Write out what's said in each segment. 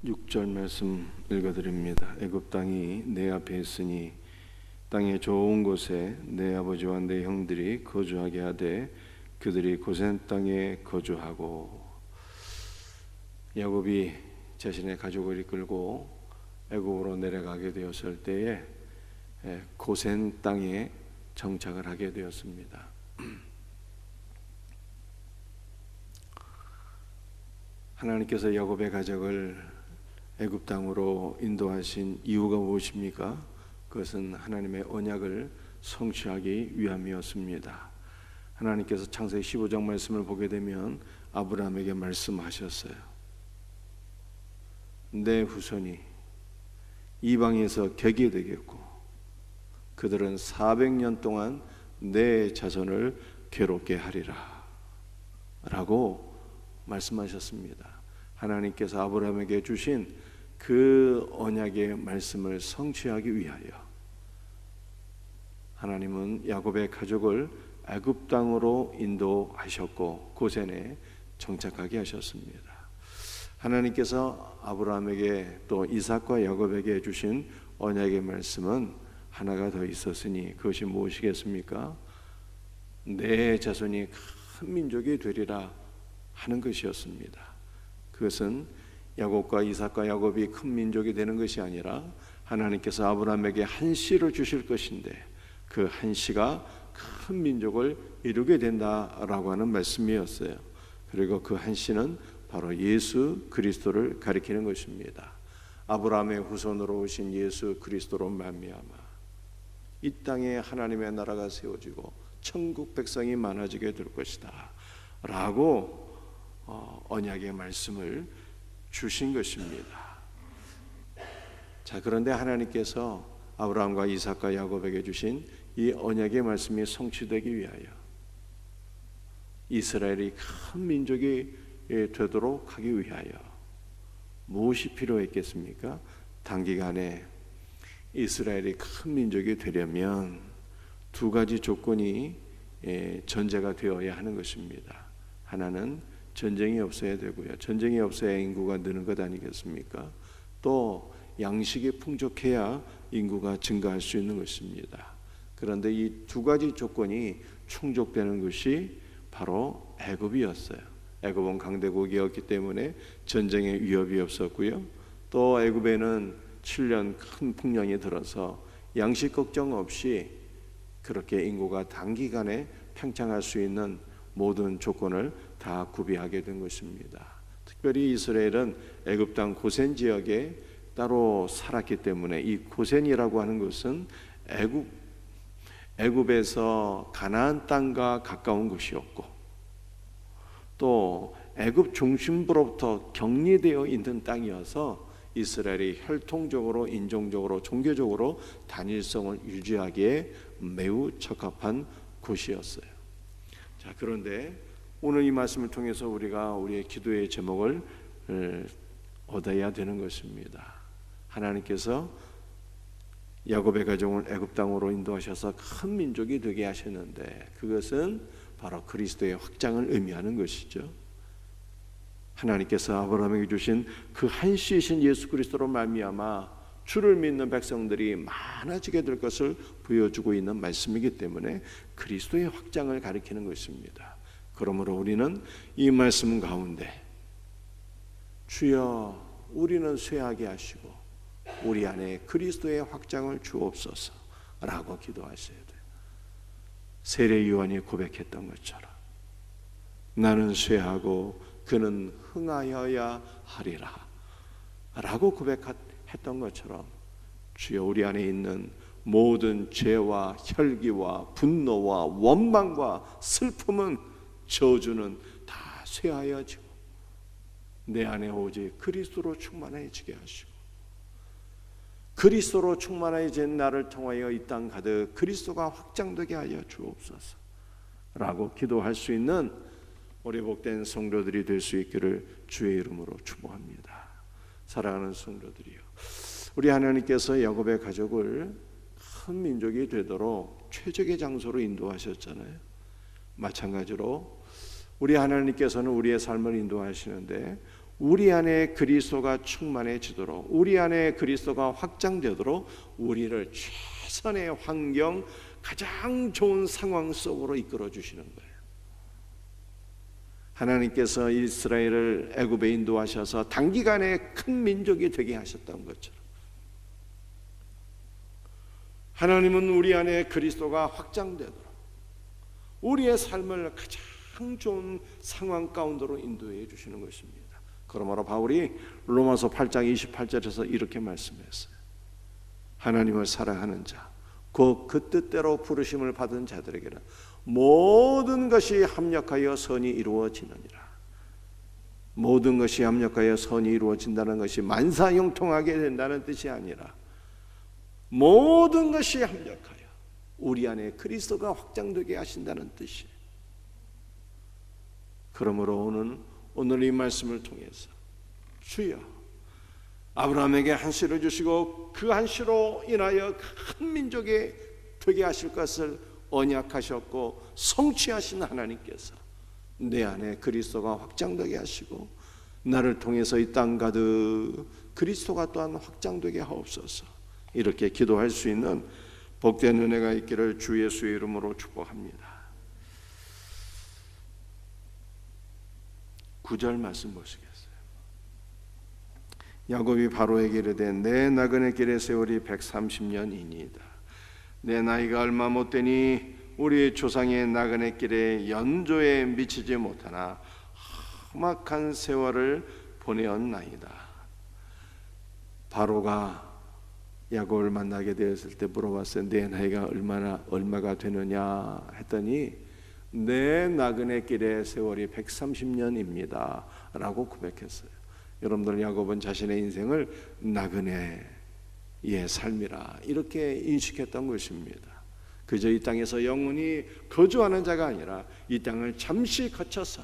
6절 말씀 읽어드립니다. 애굽 땅이 내 앞에 있으니 땅의 좋은 곳에 내 아버지와 내 형들이 거주하게 하되 그들이 고센 땅에 거주하고. 야곱이 자신의 가족을 이끌고 애굽으로 내려가게 되었을 때에 고센 땅에 정착을 하게 되었습니다. 하나님께서 야곱의 가족을 애굽 땅으로 인도하신 이유가 무엇입니까? 그것은 하나님의 언약을 성취하기 위함이었습니다. 하나님께서 창세기 15장 말씀을 보게 되면 아브라함에게 말씀하셨어요. 내 후손이 이방에서 객이 되겠고 그들은 400년 동안 내 자손을 괴롭게 하리라 라고 말씀하셨습니다. 하나님께서 아브라함에게 주신 그 언약의 말씀을 성취하기 위하여 하나님은 야곱의 가족을 애굽 땅으로 인도하셨고 고센에 정착하게 하셨습니다. 하나님께서 아브라함에게 또 이삭과 야곱에게 주신 언약의 말씀은 하나가 더 있었으니 그것이 무엇이겠습니까? 내 자손이 큰 민족이 되리라 하는 것이었습니다. 그것은 야곱과 이삭과 야곱이 큰 민족이 되는 것이 아니라 하나님께서 아브라함에게 한 씨를 주실 것인데 그 한 씨가 큰 민족을 이루게 된다라고 하는 말씀이었어요. 그리고 그 한 씨는 바로 예수 그리스도를 가리키는 것입니다. 아브라함의 후손으로 오신 예수 그리스도로 말미암아 이 땅에 하나님의 나라가 세워지고 천국 백성이 많아지게 될 것이다 라고 언약의 말씀을 주신 것입니다. 자, 그런데 하나님께서 아브라함과 이삭과 야곱에게 주신 이 언약의 말씀이 성취되기 위하여 이스라엘이 큰 민족이 되도록 하기 위하여 무엇이 필요했겠습니까? 단기간에 이스라엘이 큰 민족이 되려면 두 가지 조건이 전제가 되어야 하는 것입니다. 하나는 전쟁이 없어야 되고요. 전쟁이 없어야 인구가 느는 것 아니겠습니까? 또 양식이 풍족해야 인구가 증가할 수 있는 것입니다. 그런데 이 두 가지 조건이 충족되는 것이 바로 애굽이었어요. 애굽은 강대국이었기 때문에 전쟁의 위협이 없었고요. 또 애굽에는 7년 큰 풍년이 들어서 양식 걱정 없이 그렇게 인구가 단기간에 팽창할 수 있는 모든 조건을 다 구비하게 된 것입니다. 특별히 이스라엘은 애굽 땅 고센 지역에 따로 살았기 때문에 이 고센이라고 하는 것은 애굽에서 가나안 땅과 가까운 곳이었고 또 애굽 중심부로부터 격리되어 있는 땅이어서 이스라엘이 혈통적으로, 인종적으로, 종교적으로 단일성을 유지하기에 매우 적합한 곳이었어요. 자, 그런데 오늘 이 말씀을 통해서 우리가 우리의 기도의 제목을 얻어야 되는 것입니다. 하나님께서 야곱의 가족을 애굽 땅으로 인도하셔서 큰 민족이 되게 하셨는데 그것은 바로 그리스도의 확장을 의미하는 것이죠. 하나님께서 아브라함에게 주신 그 한 씨이신 예수 그리스도로 말미암아 주를 믿는 백성들이 많아지게 될 것을 보여주고 있는 말씀이기 때문에 그리스도의 확장을 가리키는 것입니다. 그러므로 우리는 이 말씀 가운데 주여 우리는 쇠하게 하시고 우리 안에 그리스도의 확장을 주옵소서 라고 기도하셔야 돼요. 세례 요한이 고백했던 것처럼 나는 쇠하고 그는 흥하여야 하리라 라고 고백했던 것처럼 주여 우리 안에 있는 모든 죄와 혈기와 분노와 원망과 슬픔은 저주는 다 쇠하여지고 내 안에 오직 그리스도로 충만해지게 하시고 그리스도로 충만해진 나를 통하여 이 땅 가득 그리스도가 확장되게 하여 주옵소서 라고 기도할 수 있는 우리 복된 성도들이 될 수 있기를 주의 이름으로 축복합니다. 사랑하는 성도들이요, 우리 하나님께서 야곱의 가족을 큰 민족이 되도록 최적의 장소로 인도하셨잖아요. 마찬가지로 우리 하나님께서는 우리의 삶을 인도하시는데 우리 안에 그리스도가 충만해지도록, 우리 안에 그리스도가 확장되도록 우리를 최선의 환경, 가장 좋은 상황 속으로 이끌어 주시는 거예요. 하나님께서 이스라엘을 애굽에 인도하셔서 단기간에 큰 민족이 되게 하셨던 것처럼 하나님은 우리 안에 그리스도가 확장되도록 우리의 삶을 가장 좋은 상황 가운데로 인도해 주시는 것입니다. 그러므로 바울이 로마서 8장 28절에서 이렇게 말씀했어요. 하나님을 사랑하는 자, 곧 그 뜻대로 부르심을 받은 자들에게는 모든 것이 합력하여 선이 이루어지느니라. 모든 것이 합력하여 선이 이루어진다는 것이 만사형통하게 된다는 뜻이 아니라 모든 것이 합력하여 우리 안에 그리스도가 확장되게 하신다는 뜻이에요. 그러므로 오늘 이 말씀을 통해서 주여, 아브라함에게 한 씨를 주시고 그 한 씨로 인하여 큰 민족이 되게 하실 것을 언약하셨고 성취하신 하나님께서 내 안에 그리스도가 확장되게 하시고 나를 통해서 이 땅 가득 그리스도가 또한 확장되게 하옵소서. 이렇게 기도할 수 있는 복된 은혜가 있기를 주 예수의 이름으로 축복합니다. 9절 말씀 보시겠어요? 야곱이 바로에게 이르되 내 나그네 길의 세월이 130년이니이다. 내 나이가 얼마 못되니 우리 조상의 나그네 길의 연조에 미치지 못하나 험악한 세월을 보내었나이다. 바로가 야곱을 만나게 되었을 때 물어봤어요. 내 나이가 얼마가 되느냐 했더니 내 나그네 길의 세월이 130년입니다 라고 고백했어요. 여러분들, 야곱은 자신의 인생을 나그네의 삶이라 이렇게 인식했던 것입니다. 그저 이 땅에서 영원히 거주하는 자가 아니라 이 땅을 잠시 거쳐서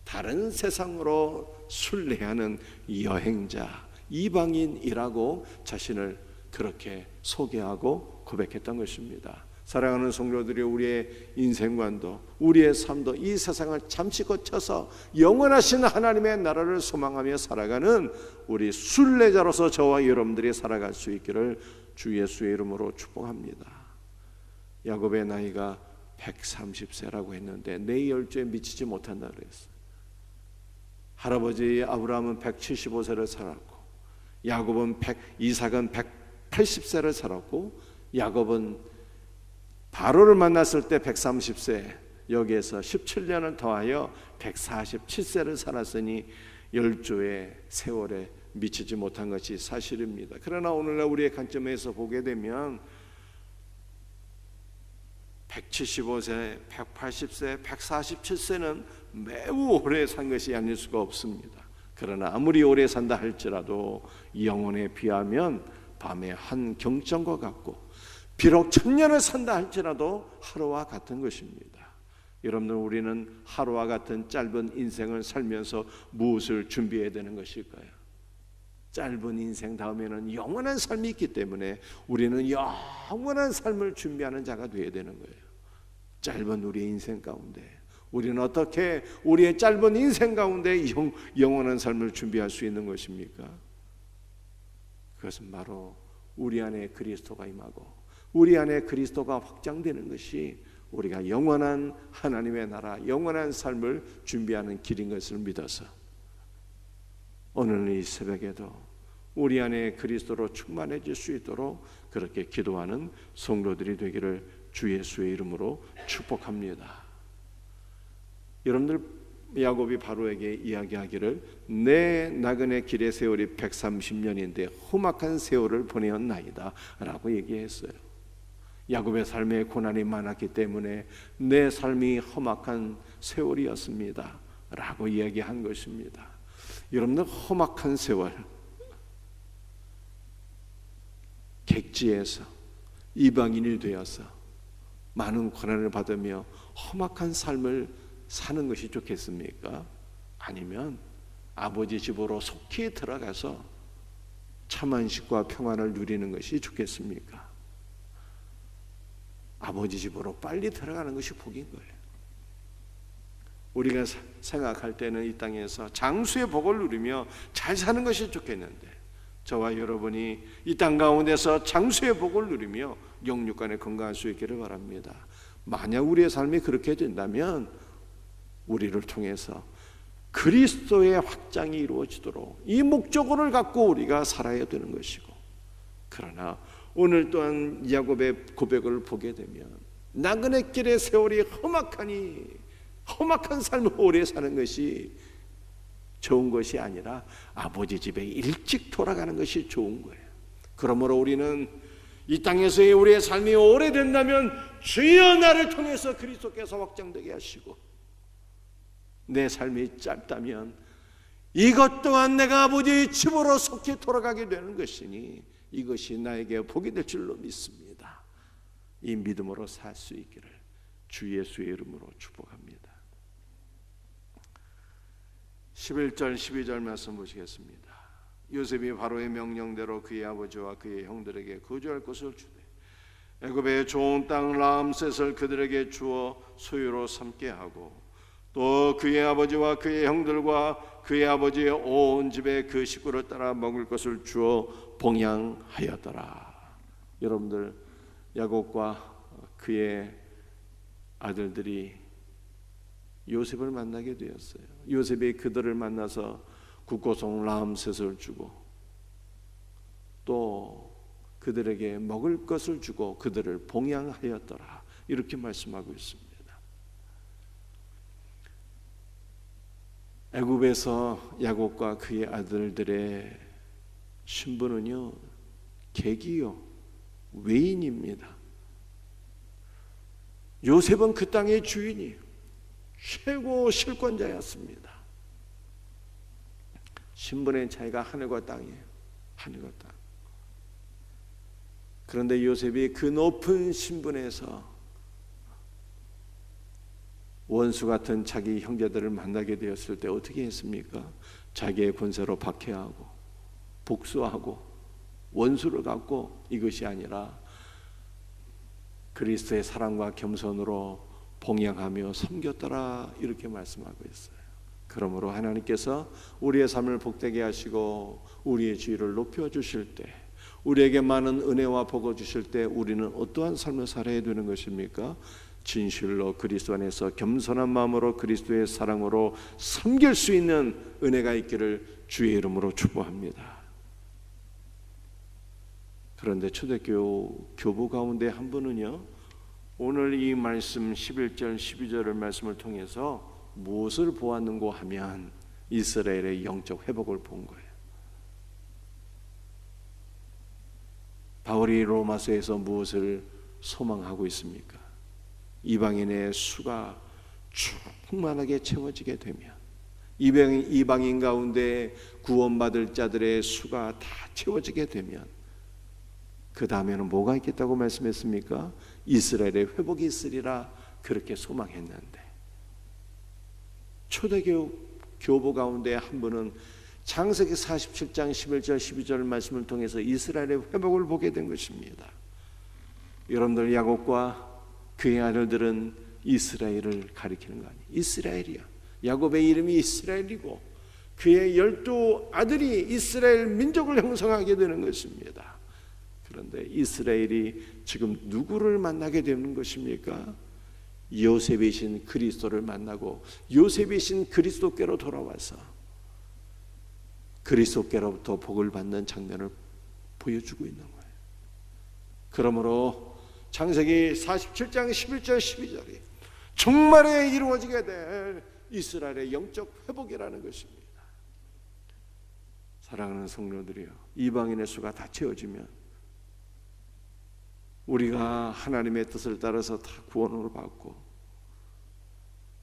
다른 세상으로 순례하는 여행자, 이방인이라고 자신을 그렇게 소개하고 고백했던 것입니다. 사랑하는 성도들이 우리의 인생관도 우리의 삶도 이 세상을 잠시 거쳐서 영원하신 하나님의 나라를 소망하며 살아가는 우리 순례자로서 저와 여러분들이 살아갈 수 있기를 주 예수의 이름으로 축복합니다. 야곱의 나이가 130세라고 했는데 내 열조에 미치지 못한다 그랬어요. 할아버지 아브라함은 175세를 살았고 이삭은 180세를 살았고 야곱은 바로를 만났을 때 130세, 여기에서 17년을 더하여 147세를 살았으니 열조의 세월에 미치지 못한 것이 사실입니다. 그러나 오늘날 우리의 관점에서 보게 되면 175세, 180세, 147세는 매우 오래 산 것이 아닐 수가 없습니다. 그러나 아무리 오래 산다 할지라도 영혼에 비하면 밤의 한 경전과 같고 비록 1000년을 산다 할지라도 하루와 같은 것입니다. 여러분들, 우리는 하루와 같은 짧은 인생을 살면서 무엇을 준비해야 되는 것일까요? 짧은 인생 다음에는 영원한 삶이 있기 때문에 우리는 영원한 삶을 준비하는 자가 되어야 되는 거예요. 짧은 우리의 인생 가운데 우리는 어떻게 우리의 짧은 인생 가운데 영원한 삶을 준비할 수 있는 것입니까? 그것은 바로 우리 안에 그리스도가 임하고 우리 안에 그리스도가 확장되는 것이 우리가 영원한 하나님의 나라, 영원한 삶을 준비하는 길인 것을 믿어서 오늘 이 새벽에도 우리 안에 그리스도로 충만해질 수 있도록 그렇게 기도하는 성도들이 되기를 주 예수의 이름으로 축복합니다. 여러분들, 야곱이 바로에게 이야기하기를 내 나그네 길의 세월이 130년인데 험악한 세월을 보내었나이다 라고 얘기했어요. 야곱의 삶에 고난이 많았기 때문에 내 삶이 험악한 세월이었습니다 라고 이야기한 것입니다. 여러분들, 험악한 세월, 객지에서 이방인이 되어서 많은 고난을 받으며 험악한 삶을 사는 것이 좋겠습니까? 아니면 아버지 집으로 속히 들어가서 참안식과 평안을 누리는 것이 좋겠습니까? 아버지 집으로 빨리 들어가는 것이 복인 거예요. 우리가 생각할 때는 이 땅에서 장수의 복을 누리며 잘 사는 것이 좋겠는데, 저와 여러분이 이 땅 가운데서 장수의 복을 누리며 영육간에 건강할 수 있기를 바랍니다. 만약 우리의 삶이 그렇게 된다면 우리를 통해서 그리스도의 확장이 이루어지도록 이 목적을 갖고 우리가 살아야 되는 것이고, 그러나 오늘 또한 야곱의 고백을 보게 되면 나그네 길의 세월이 험악한 삶을 오래 사는 것이 좋은 것이 아니라 아버지 집에 일찍 돌아가는 것이 좋은 거예요. 그러므로 우리는 이 땅에서의 우리의 삶이 오래된다면 주여 나를 통해서 그리스도께서 확장되게 하시고, 내 삶이 짧다면 이것 또한 내가 아버지의 집으로 속히 돌아가게 되는 것이니 이것이 나에게 복이 될 줄로 믿습니다. 이 믿음으로 살 수 있기를 주 예수의 이름으로 축복합니다. 11절 12절 말씀 보시겠습니다. 요셉이 바로의 명령대로 그의 아버지와 그의 형들에게 거주할 곳을 주되 애굽의 좋은 땅 라암셋을 그들에게 주어 소유로 삼게 하고, 또 그의 아버지와 그의 형들과 그의 아버지의 온 집에 그 식구를 따라 먹을 것을 주어 봉양하였더라. 여러분들, 야곱과 그의 아들들이 요셉을 만나게 되었어요. 요셉이 그들을 만나서 국고송 라암셋을 주고 또 그들에게 먹을 것을 주고 그들을 봉양하였더라, 이렇게 말씀하고 있습니다. 애굽에서 야곱과 그의 아들들의 신분은요, 객이요, 외인입니다. 요셉은 그 땅의 주인이에요. 최고 실권자였습니다. 신분의 차이가 하늘과 땅이에요. 하늘과 땅. 그런데 요셉이 그 높은 신분에서 원수 같은 자기 형제들을 만나게 되었을 때 어떻게 했습니까? 자기의 권세로 박해하고 복수하고 원수를 갖고, 이것이 아니라 그리스도의 사랑과 겸손으로 봉양하며 섬겼더라, 이렇게 말씀하고 있어요. 그러므로 하나님께서 우리의 삶을 복되게 하시고 우리의 지위를 높여주실 때, 우리에게 많은 은혜와 복을 주실 때 우리는 어떠한 삶을 살아야 되는 것입니까? 진실로 그리스도 안에서 겸손한 마음으로 그리스도의 사랑으로 섬길 수 있는 은혜가 있기를 주의 이름으로 축복합니다. 그런데 초대교회 교부 가운데 한 분은요, 오늘 이 말씀 11절 12절의 말씀을 통해서 무엇을 보았는고 하면 이스라엘의 영적 회복을 본 거예요. 바울이 로마서에서 무엇을 소망하고 있습니까? 이방인의 수가 충만하게 채워지게 되면, 이방인 가운데 구원받을 자들의 수가 다 채워지게 되면 그 다음에는 뭐가 있겠다고 말씀했습니까? 이스라엘의 회복이 있으리라, 그렇게 소망했는데, 초대교부 가운데 한 분은 창세기 47장 11절 12절 말씀을 통해서 이스라엘의 회복을 보게 된 것입니다. 여러분들, 야곱과 그의 아들들은 이스라엘을 가리키는 거 아니에요. 이스라엘이야. 야곱의 이름이 이스라엘이고 그의 12 아들이 이스라엘 민족을 형성하게 되는 것입니다. 그런데 이스라엘이 지금 누구를 만나게 되는 것입니까? 요셉이신 그리스도를 만나고 요셉이신 그리스도께로 돌아와서 그리스도께로부터 복을 받는 장면을 보여주고 있는 거예요. 그러므로 창세기 47장 11절 12절이 정말에 이루어지게 될 이스라엘의 영적 회복이라는 것입니다. 사랑하는 성도들이여, 이방인의 수가 다 채워지면 우리가 하나님의 뜻을 따라서 다 구원을 받고,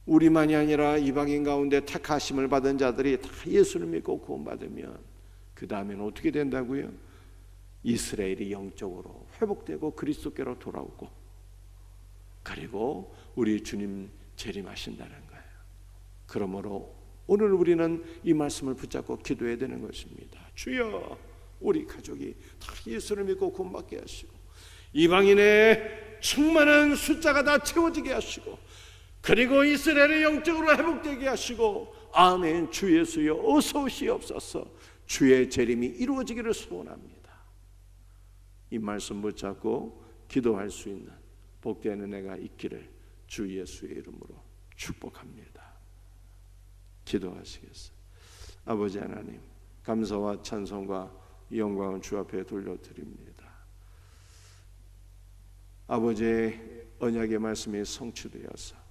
우리만이 아니라 이방인 가운데 택하심을 받은 자들이 다 예수를 믿고 구원받으면 그 다음에는 어떻게 된다고요? 이스라엘이 영적으로 회복되고 그리스도께로 돌아오고, 그리고 우리 주님 재림하신다는 거예요. 그러므로 오늘 우리는 이 말씀을 붙잡고 기도해야 되는 것입니다. 주여, 우리 가족이 다 예수를 믿고 구원받게 하시고 이방인의 충만한 숫자가 다 채워지게 하시고 그리고 이스라엘의 영적으로 회복되게 하시고, 아멘. 주 예수여 어서 오시옵소서. 주의 재림이 이루어지기를 소원합니다. 이 말씀 붙잡고 기도할 수 있는 복된 은혜가 있기를 주 예수의 이름으로 축복합니다. 기도하시겠습니다. 아버지 하나님, 감사와 찬송과 영광을 주 앞에 돌려드립니다. 아버지의 언약의 말씀이 성취되어서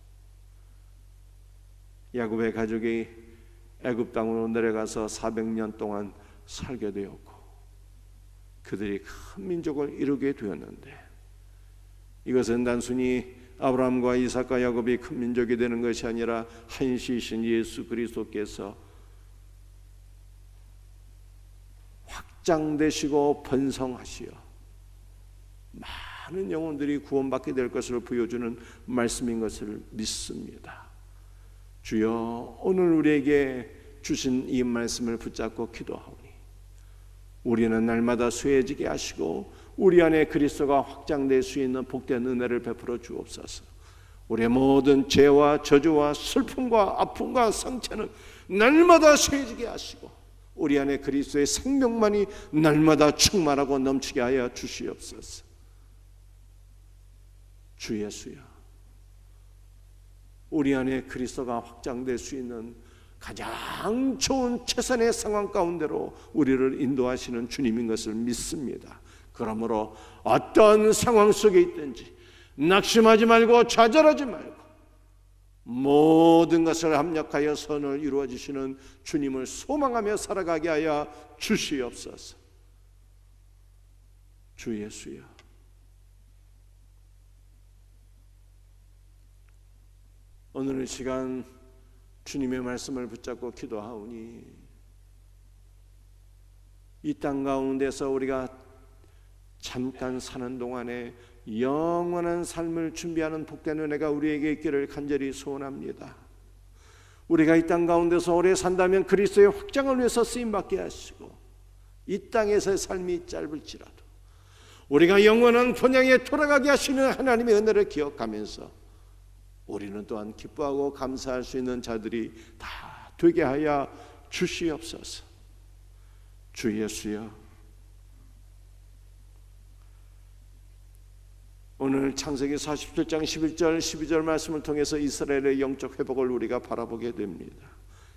야곱의 가족이 애굽 땅으로 내려가서 400년 동안 살게 되었고, 그들이 큰 민족을 이루게 되었는데, 이것은 단순히 아브라함과 이삭과 야곱이 큰 민족이 되는 것이 아니라 한시이신 예수 그리스도께서 확장되시고 번성하시어 많은 영혼들이 구원받게 될 것을 보여주는 말씀인 것을 믿습니다. 주여, 오늘 우리에게 주신 이 말씀을 붙잡고 기도하오니 우리는 날마다 쇠해지게 하시고 우리 안에 그리스도가 확장될 수 있는 복된 은혜를 베풀어 주옵소서. 우리의 모든 죄와 저주와 슬픔과 아픔과 상처는 날마다 쇠해지게 하시고 우리 안에 그리스도의 생명만이 날마다 충만하고 넘치게 하여 주시옵소서. 주 예수여, 우리 안에 그리스도가 확장될 수 있는 가장 좋은 최선의 상황 가운데로 우리를 인도하시는 주님인 것을 믿습니다. 그러므로 어떤 상황 속에 있든지 낙심하지 말고 좌절하지 말고 모든 것을 합력하여 선을 이루어 주시는 주님을 소망하며 살아가게 하여 주시옵소서. 주 예수여, 오늘 시간 주님의 말씀을 붙잡고 기도하오니 이 땅 가운데서 우리가 잠깐 사는 동안에 영원한 삶을 준비하는 복된 은혜가 우리에게 있기를 간절히 소원합니다. 우리가 이 땅 가운데서 오래 산다면 그리스도의 확장을 위해서 쓰임받게 하시고, 이 땅에서의 삶이 짧을지라도 우리가 영원한 본향에 돌아가게 하시는 하나님의 은혜를 기억하면서 우리는 또한 기뻐하고 감사할 수 있는 자들이 다 되게 하여 주시옵소서. 주 예수여, 오늘 창세기 47장 11절 12절 말씀을 통해서 이스라엘의 영적 회복을 우리가 바라보게 됩니다.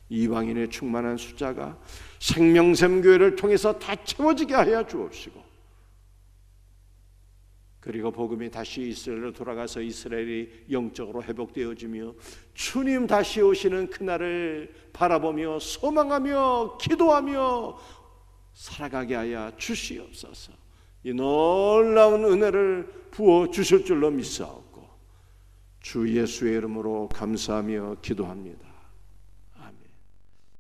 이방인의 충만한 숫자가 생명샘 교회를 통해서 다 채워지게 하여 주옵시고, 그리고 복음이 다시 이스라엘로 돌아가서 이스라엘이 영적으로 회복되어지며 주님 다시 오시는 그날을 바라보며 소망하며 기도하며 살아가게 하여 주시옵소서. 이 놀라운 은혜를 부어 주실 줄로 믿사옵고 주 예수의 이름으로 감사하며 기도합니다.